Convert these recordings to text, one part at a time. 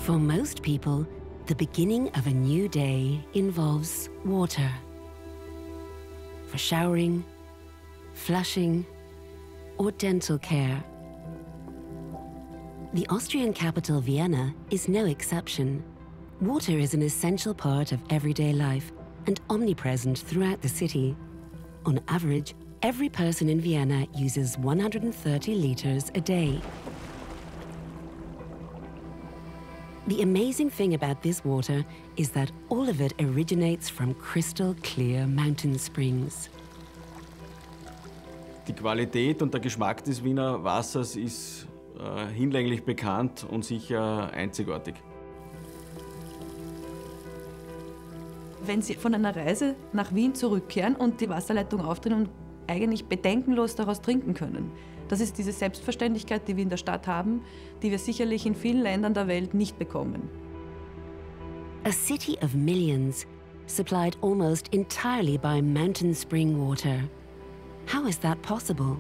For most people, the beginning of a new day involves water. For showering, flushing, or dental care. The Austrian capital Vienna is no exception. Water is an essential part of everyday life and omnipresent throughout the city. On average, every person in Vienna uses 130 liters a day. The amazing thing about this water is that all of it originates from crystal clear mountain springs. Die Qualität und der Geschmack des Wiener Wassers ist hinlänglich bekannt und sicher einzigartig. Wenn Sie von einer Reise nach Wien zurückkehren und die Wasserleitung aufdrehen und eigentlich bedenkenlos daraus trinken können. Das ist diese Selbstverständlichkeit, die wir in der Stadt haben, die wir sicherlich in vielen Ländern der Welt nicht bekommen. A city of millions, supplied almost entirely by mountain spring water. How is that possible?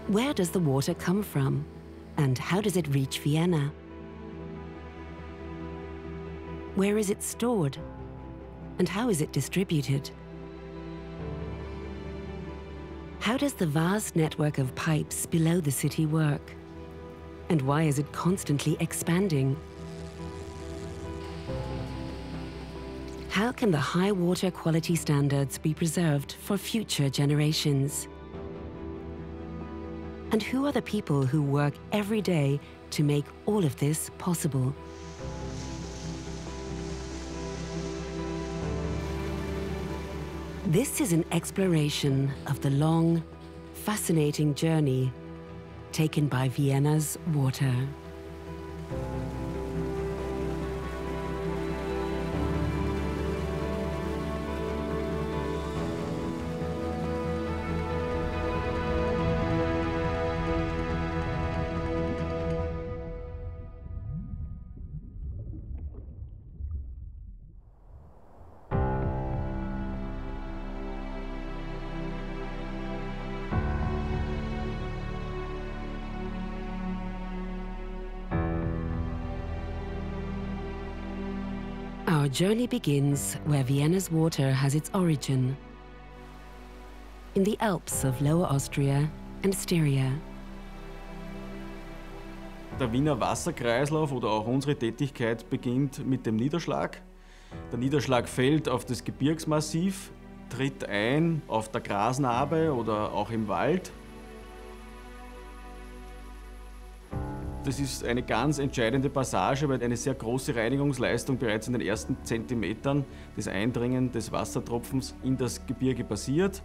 Where does the water come from? And how does it reach Vienna? Where is it stored? And how is it distributed? How does the vast network of pipes below the city work? And why is it constantly expanding? How can the high water quality standards be preserved for future generations? And who are the people who work every day to make all of this possible? This is an exploration of the long, fascinating journey taken by Vienna's water. Our journey begins where Vienna's water has its origin, in the Alps of Lower Austria and Styria. Der Wiener Wasserkreislauf oder auch unsere Tätigkeit beginnt mit dem Niederschlag. Der Niederschlag fällt auf das Gebirgsmassiv, tritt ein auf der Grasnarbe oder auch im Wald. Das ist eine ganz entscheidende Passage, weil eine sehr große Reinigungsleistung bereits in den ersten Zentimetern des Eindringens des Wassertropfens in das Gebirge passiert.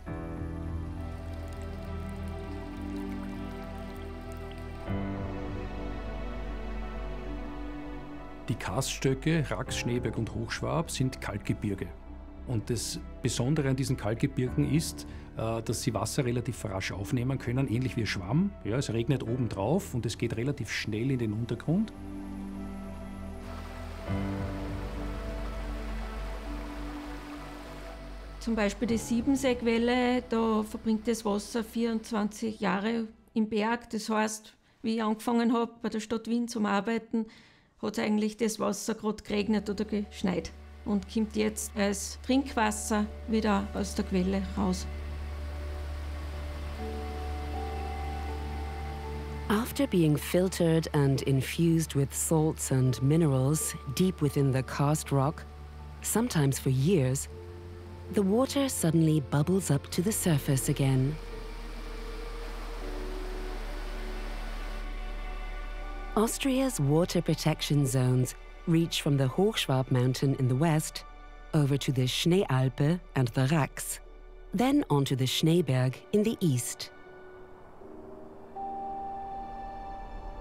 Die Karststöcke Rax, Schneeberg und Hochschwab sind Kalkgebirge. Und das Besondere an diesen Kalkgebirgen ist, dass sie Wasser relativ rasch aufnehmen können, ähnlich wie Schwamm. Ja, es regnet oben drauf und es geht relativ schnell in den Untergrund. Zum Beispiel die Siebenseequelle, da verbringt das Wasser 24 Jahre im Berg. Das heißt, wie ich angefangen habe bei der Stadt Wien zum Arbeiten, hat eigentlich das Wasser gerade geregnet oder geschneit und kommt jetzt als Trinkwasser wieder aus der Quelle raus. After being filtered and infused with salts and minerals deep within the karst rock, sometimes for years, the water suddenly bubbles up to the surface again. Austria's water protection zones reach from the Hochschwab mountain in the west over to the Schneealpe and the Rax, then onto the Schneeberg in the east.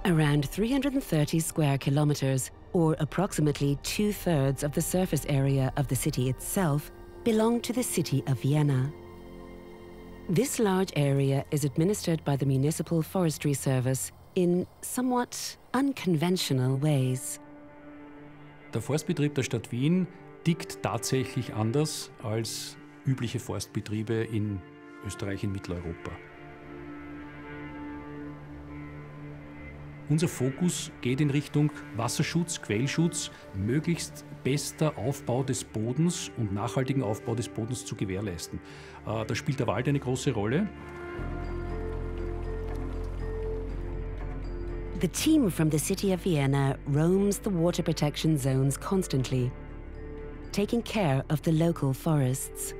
Around 330 square kilometers, or approximately 2/3 of the surface area of the city itself, belong to the City of Vienna. This large area is administered by the Municipal Forestry Service in somewhat unconventional ways. Der Forstbetrieb der Stadt Wien tickt tatsächlich anders als übliche Forstbetriebe in Österreich, in Mitteleuropa. Unser Fokus geht in Richtung Wasserschutz, Quellschutz, möglichst bester Aufbau des Bodens und nachhaltigen Aufbau des Bodens zu gewährleisten. Da spielt der Wald eine große Rolle. The team from the City of Vienna roams the water protection zones constantly, taking care of the local forests.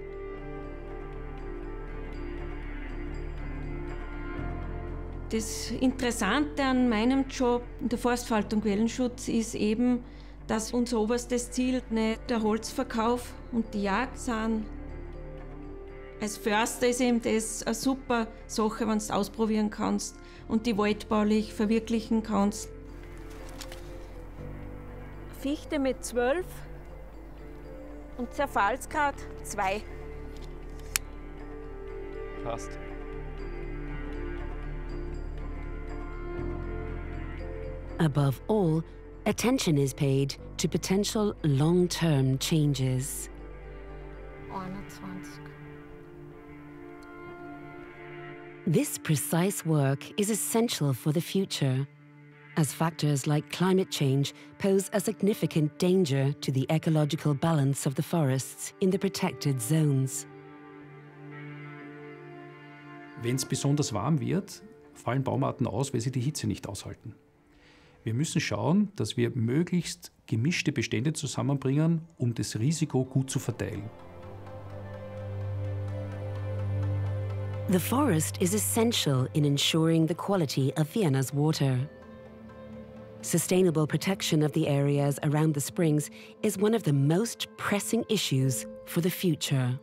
Das Interessante an meinem Job in der Forstverwaltung Quellenschutz ist eben, dass unser oberstes Ziel nicht der Holzverkauf und die Jagd sind. Als Förster ist eben das eine super Sache, wenn du es ausprobieren kannst und die waldbaulich verwirklichen kannst. Fichte mit 12 und Zerfallsgrad 2. Passt. Above all, attention is paid to potential long-term changes. 21. This precise work is essential for the future, as factors like climate change pose a significant danger to the ecological balance of the forests in the protected zones. Wenn es besonders warm wird, fallen Baumarten aus, weil sie die Hitze nicht aushalten. Wir müssen schauen, dass wir möglichst gemischte Bestände zusammenbringen, um das Risiko gut zu verteilen. The forest is essential in ensuring the quality of Vienna's water. Sustainable protection of the areas around the springs is one of the most pressing issues for the future.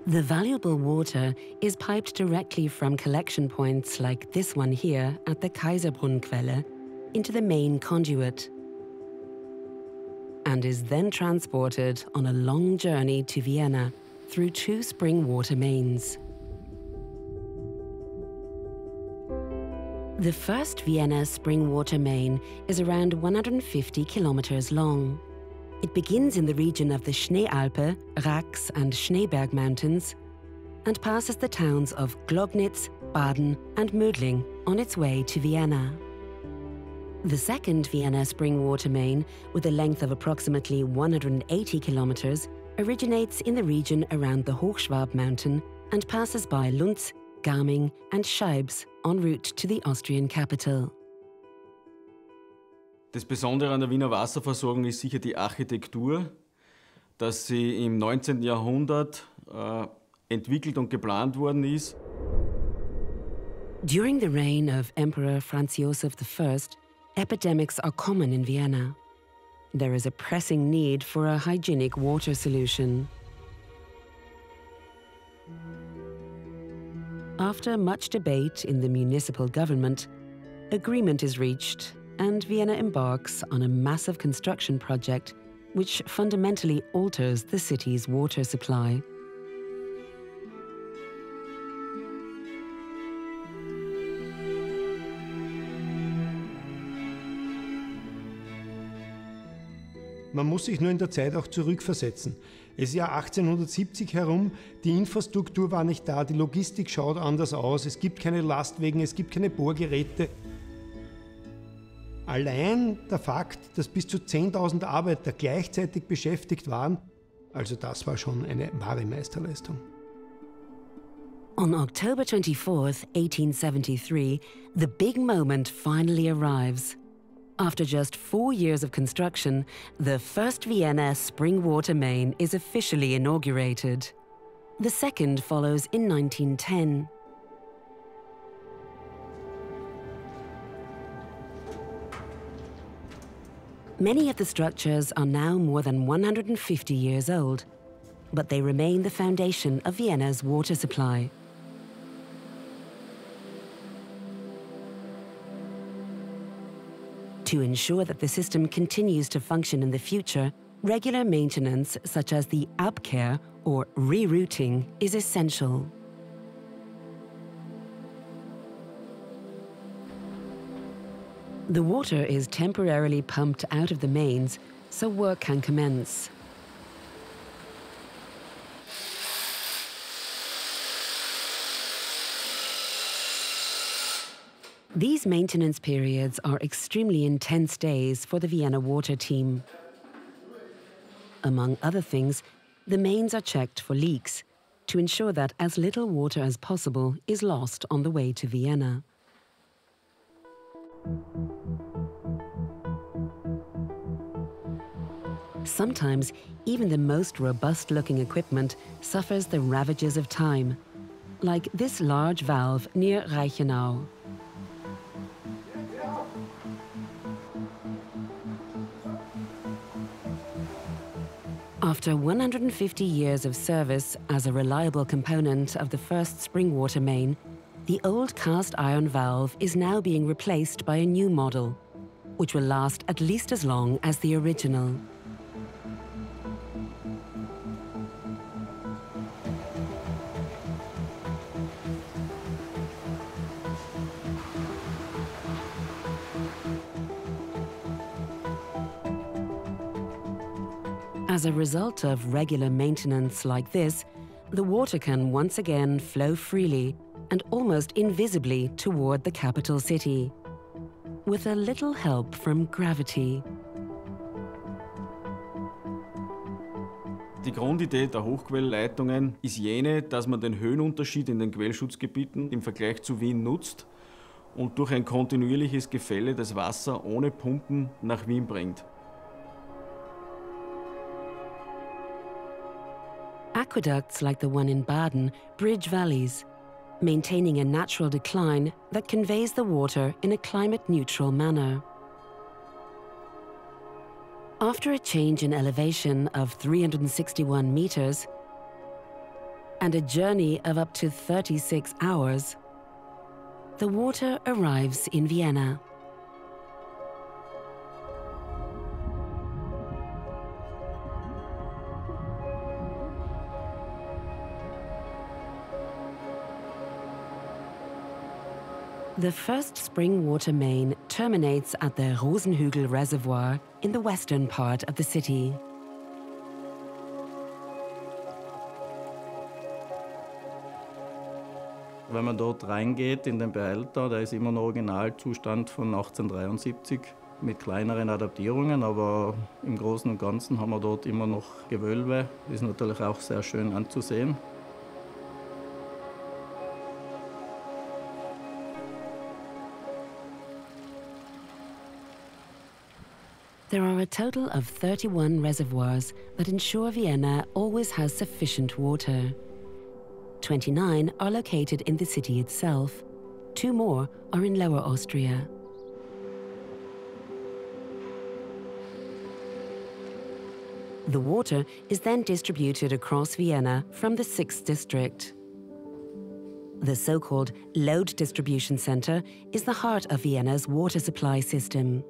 The valuable water is piped directly from collection points like this one here at the Kaiserbrunnquelle into the main conduit and is then transported on a long journey to Vienna through 2 spring water mains. The first Vienna spring water main is around 150 kilometers long. It begins in the region of the Schneealpe, Rax and Schneeberg mountains and passes the towns of Glognitz, Baden and Mödling on its way to Vienna. The second Vienna spring water main, with a length of approximately 180 kilometers, originates in the region around the Hochschwab mountain and passes by Lunz, Garming and Scheibs en route to the Austrian capital. Das Besondere an der Wiener Wasserversorgung ist sicher die Architektur, dass sie im 19. Jahrhundert entwickelt und geplant worden ist. During the reign of Emperor Franz Joseph I, epidemics are common in Vienna. There is a pressing need for a hygienic water solution. After much debate in the municipal government, agreement is reached and Vienna embarks on a massive construction project which fundamentally alters the city's water supply. Man muss sich nur in der Zeit auch zurückversetzen. Es ist ja 1870 herum, die Infrastruktur war nicht da, die Logistik schaut anders aus, es gibt keine Lastwagen, es gibt keine Bohrgeräte. Allein der Fakt, dass bis zu 10.000 Arbeiter gleichzeitig beschäftigt waren, also das war schon eine wahre Meisterleistung. On October 24th, 1873, the big moment finally arrives. After just 4 years of construction, the first Vienna spring water main is officially inaugurated. The second follows in 1910. Many of the structures are now more than 150 years old, but they remain the foundation of Vienna's water supply. To ensure that the system continues to function in the future, regular maintenance such as the Abkehr or rerouting is essential. The water is temporarily pumped out of the mains so work can commence. These maintenance periods are extremely intense days for the Vienna water team. Among other things, the mains are checked for leaks to ensure that as little water as possible is lost on the way to Vienna. Sometimes, even the most robust-looking equipment suffers the ravages of time, like this large valve near Reichenau. After 150 years of service as a reliable component of the first spring water main, the old cast iron valve is now being replaced by a new model, which will last at least as long as the original. As a result of regular maintenance like this, the water can once again flow freely and almost invisibly toward the capital city, with a little help from gravity. Die Grundidee der Hochquellleitungen ist jene, dass man den Höhenunterschied in den Quellschutzgebieten im Vergleich zu Wien nutzt und durch ein kontinuierliches Gefälle das Wasser ohne Pumpen nach Wien bringt. Aqueducts like the one in Baden bridge valleys, maintaining a natural decline that conveys the water in a climate-neutral manner. After a change in elevation of 361 meters and a journey of up to 36 hours, the water arrives in Vienna. The first spring water main terminates at the Rosenhügel Reservoir in the western part of the city. Wenn man dort reingeht in den Behälter, der ist immer noch Originalzustand von 1873 mit kleineren Adaptierungen, aber im Großen und Ganzen haben wir dort immer noch Gewölbe. Das ist natürlich auch sehr schön anzusehen. There are a total of 31 reservoirs that ensure Vienna always has sufficient water. 29 are located in the city itself. 2 more are in Lower Austria. The water is then distributed across Vienna from the 6th district. The so-called load distribution center is the heart of Vienna's water supply system.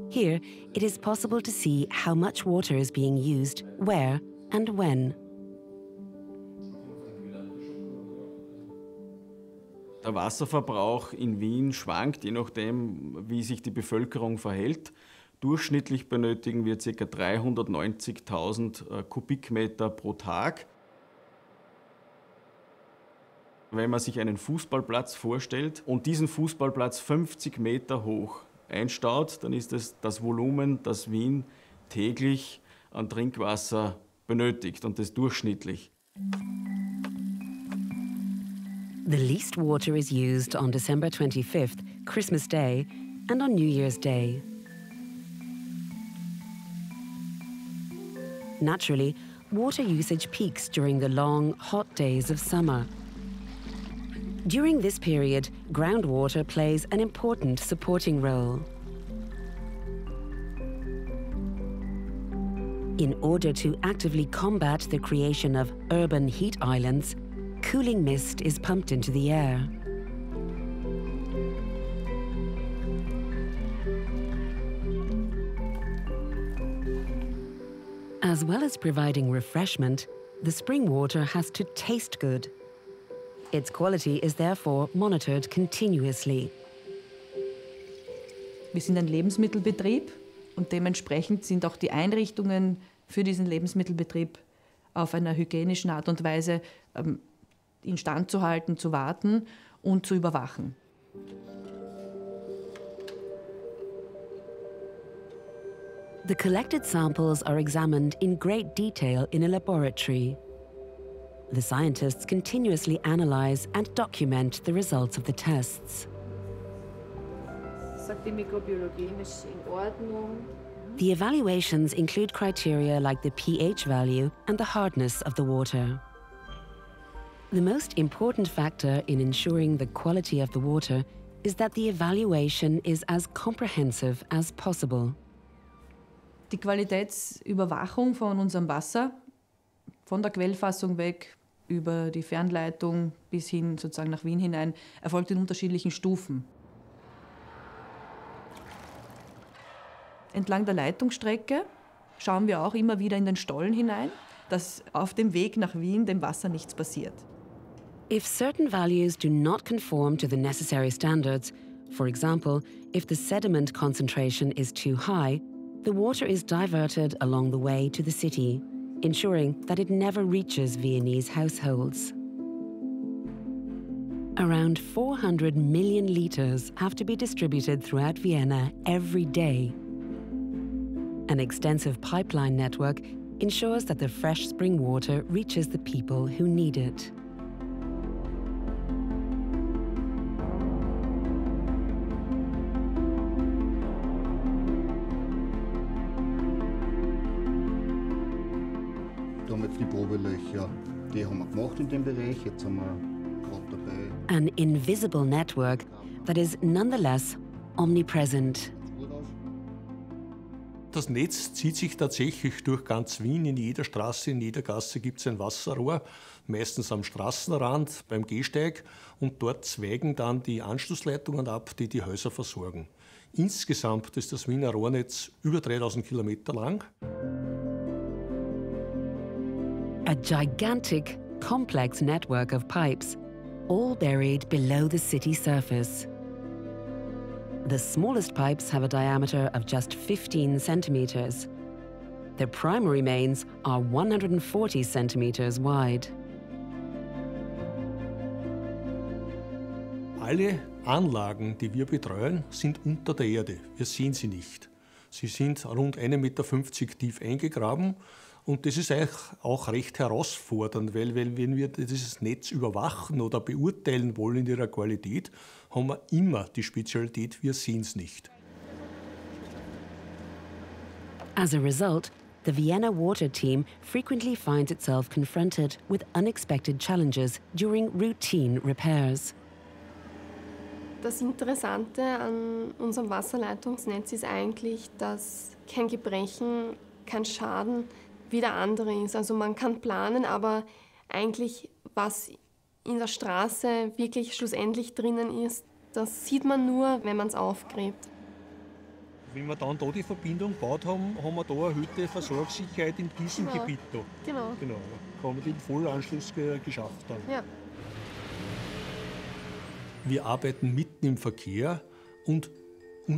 Here, it is possible to see how much water is being used, where and when. Der Wasserverbrauch in Wien schwankt, je nachdem, wie sich die Bevölkerung verhält. Durchschnittlich benötigen wir ca. 390.000 Kubikmeter pro Tag. Wenn man sich einen Fußballplatz vorstellt und diesen Fußballplatz 50 Meter hoch einstaut, dann ist es das Volumen, das Wien täglich an Trinkwasser benötigt, und das durchschnittlich. The least water is used on December 25th, Christmas Day, and on New Year's Day. Naturally, water usage peaks during the long, hot days of summer. During this period, groundwater plays an important supporting role. In order to actively combat the creation of urban heat islands, cooling mist is pumped into the air. As well as providing refreshment, the spring water has to taste good. Its quality is therefore monitored continuously. Wir sind ein Lebensmittelbetrieb und dementsprechend sind auch die Einrichtungen für diesen Lebensmittelbetrieb auf einer hygienischen Art und Weise instand zu halten, zu warten und zu überwachen. The collected samples are examined in great detail in a laboratory. The scientists continuously analyze and document the results of the tests. Sagt die Mikrobiologie, ist in Ordnung. The evaluations include criteria like the pH value and the hardness of the water. The most important factor in ensuring the quality of the water is that the evaluation is as comprehensive as possible. Die Qualitätsüberwachung von unserem Wasser, von der Quellfassung weg über die Fernleitung bis hin sozusagen nach Wien hinein, erfolgt in unterschiedlichen Stufen. Entlang der Leitungsstrecke schauen wir auch immer wieder in den Stollen hinein, dass auf dem Weg nach Wien dem Wasser nichts passiert. If certain values do not conform to the necessary standards, for example, if the sediment concentration is too high, the water is diverted along the way to the city, ensuring that it never reaches Viennese households. Around 400 million litres have to be distributed throughout Vienna every day. An extensive pipeline network ensures that the fresh spring water reaches the people who need it. Die Probelöcher, die haben wir gemacht in dem Bereich. Jetzt sind wir gerade dabei. An invisible network that is nonetheless omnipresent. Das Netz zieht sich tatsächlich durch ganz Wien. In jeder Straße, in jeder Gasse gibt es ein Wasserrohr, meistens am Straßenrand, beim Gehsteig. Und dort zweigen dann die Anschlussleitungen ab, die die Häuser versorgen. Insgesamt ist das Wiener Rohrnetz über 3000 Kilometer lang. A gigantic, complex network of pipes, all buried below the city surface. The smallest pipes have a diameter of just 15 centimeters. Their primary mains are 140 centimeters wide. Alle Anlagen, die wir betreuen, sind unter der Erde. Wir sehen sie nicht. Sie sind rund 1,50 Meter tief eingegraben. Und das ist eigentlich auch recht herausfordernd, weil wenn wir dieses Netz überwachen oder beurteilen wollen in ihrer Qualität, haben wir immer die Spezialität, wir sehen es nicht. As a result, the Vienna water team frequently finds itself confronted with unexpected challenges during routine repairs. Das Interessante an unserem Wasserleitungsnetz ist eigentlich, dass kein Gebrechen, kein Schaden wie der andere ist. Also man kann planen, aber eigentlich, was in der Straße wirklich schlussendlich drinnen ist, das sieht man nur, wenn man es aufgräbt. Wenn wir dann da die Verbindung gebaut haben, haben wir da eine erhöhte Versorgungssicherheit in diesem Gebiet da. Genau. Da haben wir den Vollanschluss geschafft dann. Ja. Wir arbeiten mitten im Verkehr und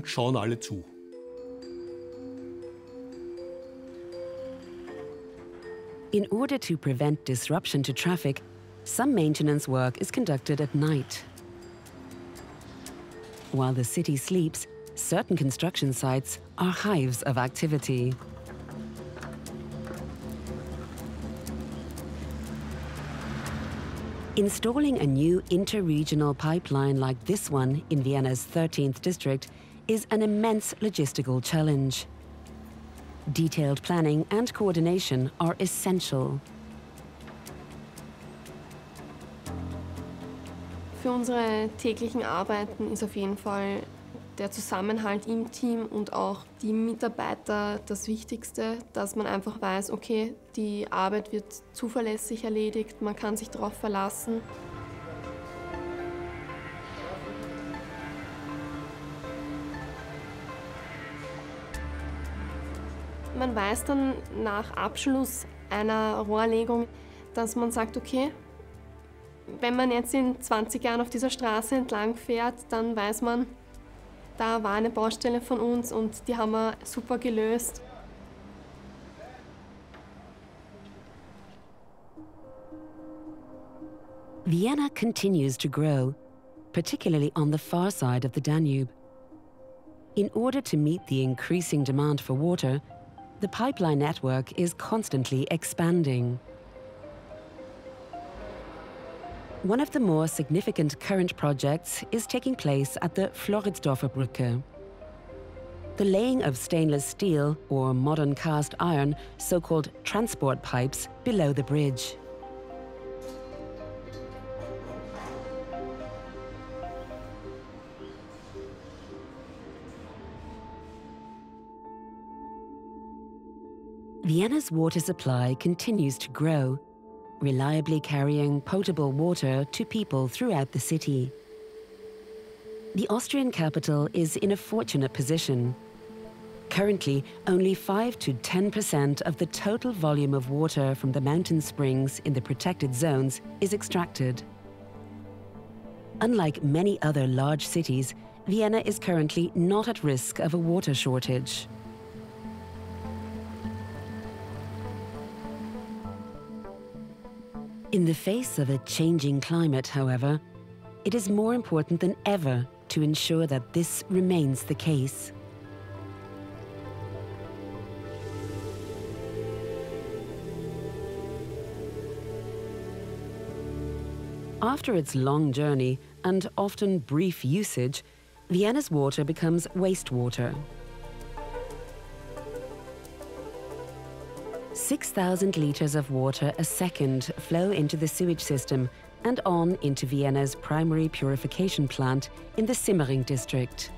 schauen alle zu. In order to prevent disruption to traffic, some maintenance work is conducted at night. While the city sleeps, certain construction sites are hives of activity. Installing a new inter-regional pipeline like this one in Vienna's 13th district is an immense logistical challenge. Detailed planning and coordination are essential. Für unsere täglichen Arbeiten ist auf jeden Fall der Zusammenhalt im Team und auch die Mitarbeiter das Wichtigste, dass man einfach weiß, okay, die Arbeit wird zuverlässig erledigt, man kann sich darauf verlassen. Man weiß dann nach Abschluss einer Rohrlegung, dass man sagt, okay, wenn man jetzt in 20 Jahren auf dieser Straße entlang fährt, dann weiß man, Da war eine Baustelle von uns und die haben wir super gelöst. Vienna continues to grow, particularly on the far side of the Danube. In order to meet the increasing demand for water, the pipeline network is constantly expanding. One of the more significant current projects is taking place at the Floridsdorfer Brücke. The laying of stainless steel or modern cast iron, so-called transport pipes, below the bridge. Vienna's water supply continues to grow, reliably carrying potable water to people throughout the city. The Austrian capital is in a fortunate position. Currently, only 5 to 10% of the total volume of water from the mountain springs in the protected zones is extracted. Unlike many other large cities, Vienna is currently not at risk of a water shortage. In the face of a changing climate, however, it is more important than ever to ensure that this remains the case. After its long journey and often brief usage, Vienna's water becomes wastewater. 6,000 litres of water a second flow into the sewage system and on into Vienna's primary purification plant in the Simmering district.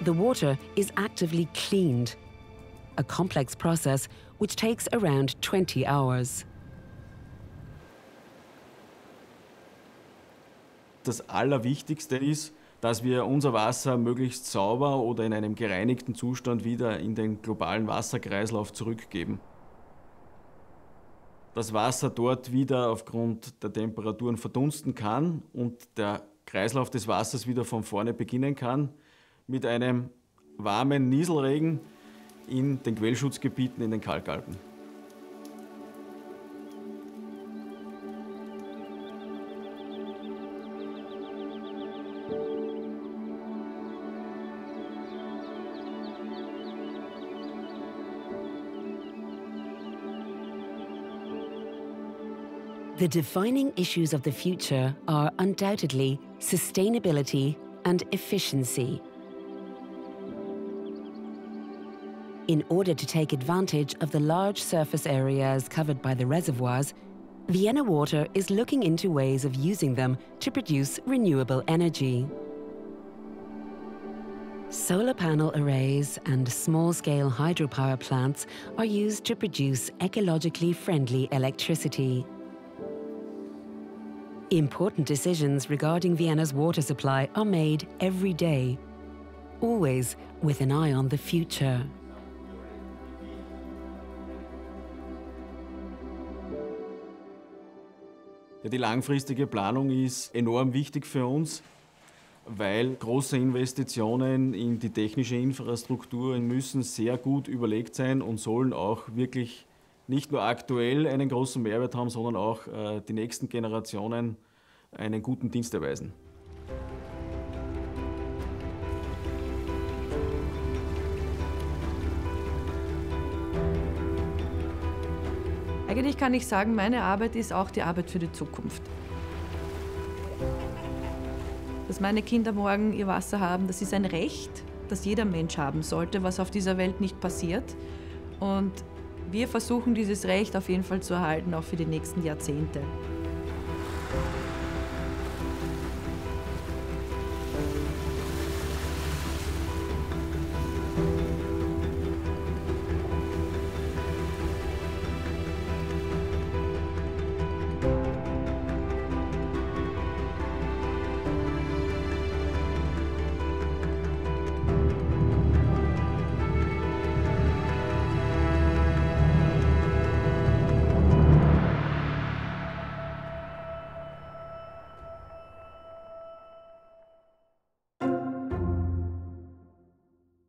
The water is actively cleaned, a complex process which takes around 20 hours. Das Allerwichtigste ist, dass wir unser Wasser möglichst sauber oder in einem gereinigten Zustand wieder in den globalen Wasserkreislauf zurückgeben. Das Wasser dort wieder aufgrund der Temperaturen verdunsten kann und der Kreislauf des Wassers wieder von vorne beginnen kann, mit einem warmen Nieselregen in den Quellschutzgebieten in den Kalkalpen. The defining issues of the future are undoubtedly sustainability and efficiency. In order to take advantage of the large surface areas covered by the reservoirs, Vienna Water is looking into ways of using them to produce renewable energy. Solar panel arrays and small-scale hydropower plants are used to produce ecologically friendly electricity. Important decisions regarding Vienna's water supply are made every day, always with an eye on the future. Ja, die langfristige Planung ist enorm wichtig für uns, weil große Investitionen in die technische Infrastruktur müssen sehr gut überlegt sein und sollen auch wirklich nicht nur aktuell einen großen Mehrwert haben, sondern auch die nächsten Generationen einen guten Dienst erweisen. Eigentlich kann ich sagen, meine Arbeit ist auch die Arbeit für die Zukunft. Dass meine Kinder morgen ihr Wasser haben, das ist ein Recht, das jeder Mensch haben sollte, was auf dieser Welt nicht passiert. Und wir versuchen dieses Recht auf jeden Fall zu erhalten, auch für die nächsten Jahrzehnte.